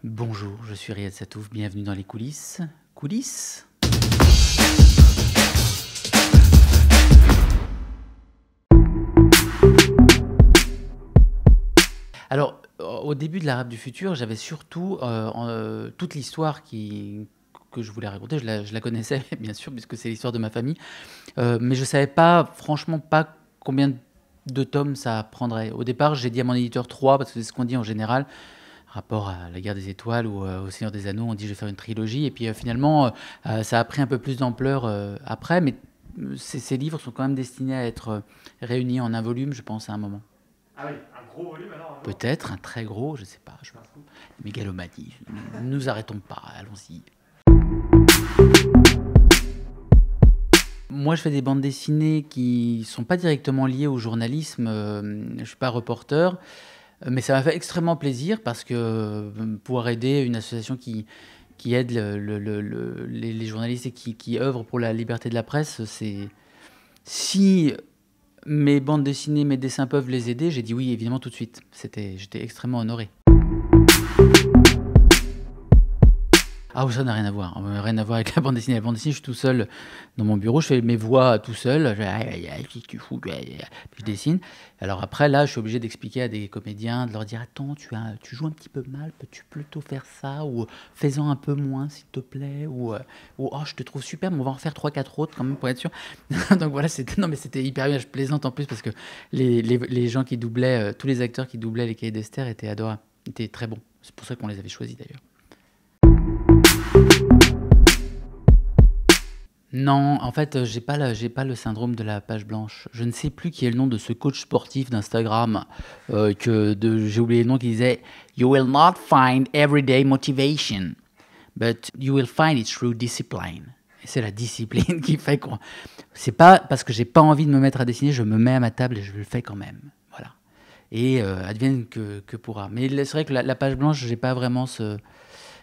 Bonjour, je suis Riyad Satouf, bienvenue dans les coulisses. Coulisses? Alors, au début de l'Arabe du futur, j'avais surtout toute l'histoire que je voulais raconter. Je la connaissais, bien sûr, puisque c'est l'histoire de ma famille. Mais je ne savais pas, franchement, pas combien de tomes ça prendrait. Au départ, j'ai dit à mon éditeur 3, parce que c'est ce qu'on dit en général. Rapport à la guerre des étoiles ou au Seigneur des Anneaux, on dit je vais faire une trilogie. Et puis finalement, ça a pris un peu plus d'ampleur après. Mais ces livres sont quand même destinés à être réunis en un volume, je pense, à un moment. Ah oui, un gros volume alors un jour. Peut-être un très gros, je sais pas. Mégalomanie. Ne nous arrêtons pas, allons-y. Moi, je fais des bandes dessinées qui sont pas directement liées au journalisme. Je suis pas reporter. Mais ça m'a fait extrêmement plaisir parce que pouvoir aider une association qui aide les journalistes et qui œuvre pour la liberté de la presse, c'est... Si mes bandes dessinées, mes dessins peuvent les aider, j'ai dit oui, évidemment, tout de suite. J'étais extrêmement honoré. Ah oui, ça n'a rien à voir. Rien à voir avec la bande dessinée. La bande dessinée, je suis tout seul dans mon bureau, je fais mes voix tout seul. Je fais, qu'est-ce que tu fous? Puis je dessine. Alors après, là, je suis obligé d'expliquer à des comédiens, de leur dire attends, tu joues un petit peu mal, peux-tu plutôt faire ça? Ou fais-en un peu moins, s'il te plaît? Ou oh, je te trouve super, mais on va en faire 3-4 autres quand même pour être sûr. Donc voilà, non, mais c'était hyper bien. Je plaisante en plus parce que les gens qui doublaient, tous les acteurs qui doublaient les Cahiers d'Esther étaient adorables, étaient très bons. C'est pour ça qu'on les avait choisis d'ailleurs. Non, en fait, j'ai pas le syndrome de la page blanche. Je ne sais plus qui est le nom de ce coach sportif d'Instagram j'ai oublié le nom qui disait You will not find everyday motivation, but you will find it through discipline. Et c'est la discipline qui fait qu'on... C'est pas parce que j'ai pas envie de me mettre à dessiner, je me mets à ma table et je le fais quand même. Voilà. Et advienne que pourra. Mais c'est vrai que la page blanche, j'ai pas vraiment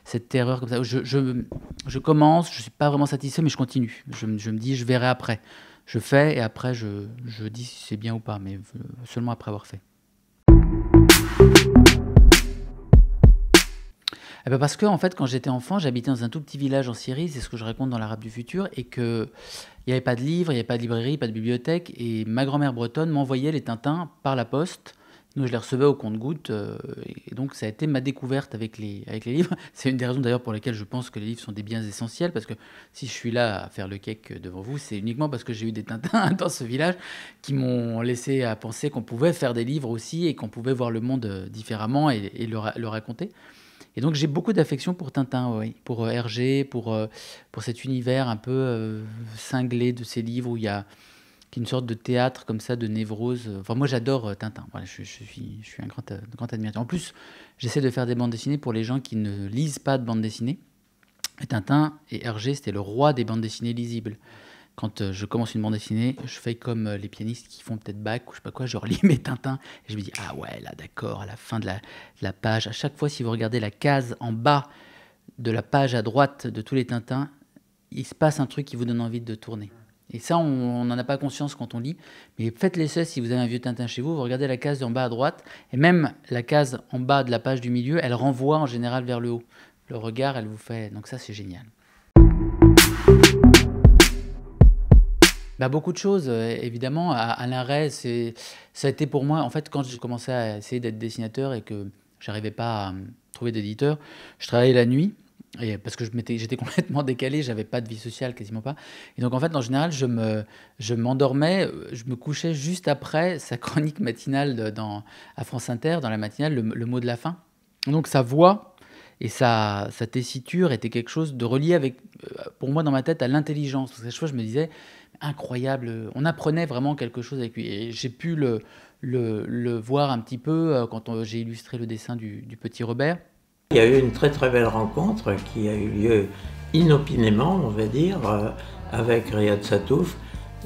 cette terreur comme ça. Je commence, je ne suis pas vraiment satisfait, mais je continue. Je me dis, je verrai après. Je fais et après, je dis si c'est bien ou pas, mais seulement après avoir fait. Eh ben parce que, en fait, quand j'étais enfant, j'habitais dans un tout petit village en Syrie, c'est ce que je raconte dans l'Arabe du futur, et qu'il n'y avait pas de livres, il n'y avait pas de librairie, pas de bibliothèque, et ma grand-mère bretonne m'envoyait les Tintins par la poste. Nous, je les recevais au compte-gouttes, et donc ça a été ma découverte avec les livres. C'est une des raisons d'ailleurs pour lesquelles je pense que les livres sont des biens essentiels, parce que si je suis là à faire le cake devant vous, c'est uniquement parce que j'ai eu des Tintins dans ce village qui m'ont laissé à penser qu'on pouvait faire des livres aussi, et qu'on pouvait voir le monde différemment et le raconter. Et donc j'ai beaucoup d'affection pour Tintin, oui, pour Hergé, pour cet univers un peu cinglé de ces livres où il y a qui est une sorte de théâtre comme ça, de névrose. Enfin, moi, j'adore Tintin. Voilà, je suis un grand admirateur. En plus, j'essaie de faire des bandes dessinées pour les gens qui ne lisent pas de bandes dessinées. Et Tintin et Hergé, c'était le roi des bandes dessinées lisibles. Quand je commence une bande dessinée, je fais comme les pianistes qui font peut-être bac ou je sais pas quoi, je relis mes Tintins et je me dis ah ouais, là d'accord, à la fin de la page, à chaque fois, si vous regardez la case en bas de la page à droite de tous les Tintins, il se passe un truc qui vous donne envie de tourner. Et ça, on n'en a pas conscience quand on lit. Mais faites l'essai si vous avez un vieux Tintin chez vous. Vous regardez la case en bas à droite. Et même la case en bas de la page du milieu, elle renvoie en général vers le haut. Le regard, elle vous fait... Donc ça, c'est génial. Bah, beaucoup de choses, évidemment. Alain Ray, ça a été pour moi... En fait, quand j'ai commencé à essayer d'être dessinateur et que j'arrivais pas à trouver d'éditeur, je travaillais la nuit. Et parce que j'étais complètement décalé, j'avais pas de vie sociale, quasiment pas. Et donc en fait, en général, je m'endormais, je me couchais juste après sa chronique matinale à France Inter, dans la matinale, le mot de la fin. Donc sa voix et sa tessiture était quelque chose de relié avec, pour moi, dans ma tête, à l'intelligence. Parce que chaque fois, je me disais, incroyable, on apprenait vraiment quelque chose avec lui. Et j'ai pu le voir un petit peu quand j'ai illustré le dessin du petit Robert. Il y a eu une très très belle rencontre qui a eu lieu inopinément, on va dire, avec Riyad Satouf,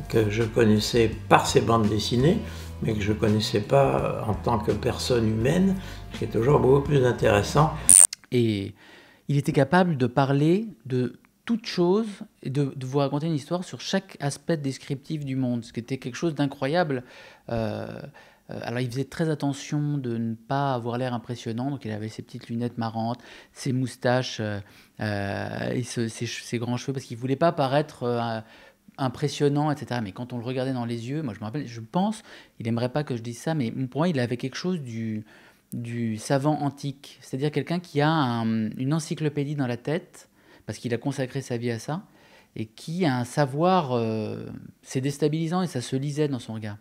que je connaissais par ses bandes dessinées, mais que je ne connaissais pas en tant que personne humaine, ce qui est toujours beaucoup plus intéressant. Et il était capable de parler de toute chose et de vous raconter une histoire sur chaque aspect descriptif du monde, ce qui était quelque chose d'incroyable. Alors il faisait très attention de ne pas avoir l'air impressionnant, donc il avait ses petites lunettes marrantes, ses moustaches et ses grands cheveux, parce qu'il voulait pas paraître impressionnant, etc. Mais quand on le regardait dans les yeux, moi je me rappelle, je pense, il aimerait pas que je dise ça, mais pour moi il avait quelque chose du savant antique, c'est-à-dire quelqu'un qui a une encyclopédie dans la tête, parce qu'il a consacré sa vie à ça, et qui a un savoir, c'est déstabilisant et ça se lisait dans son regard.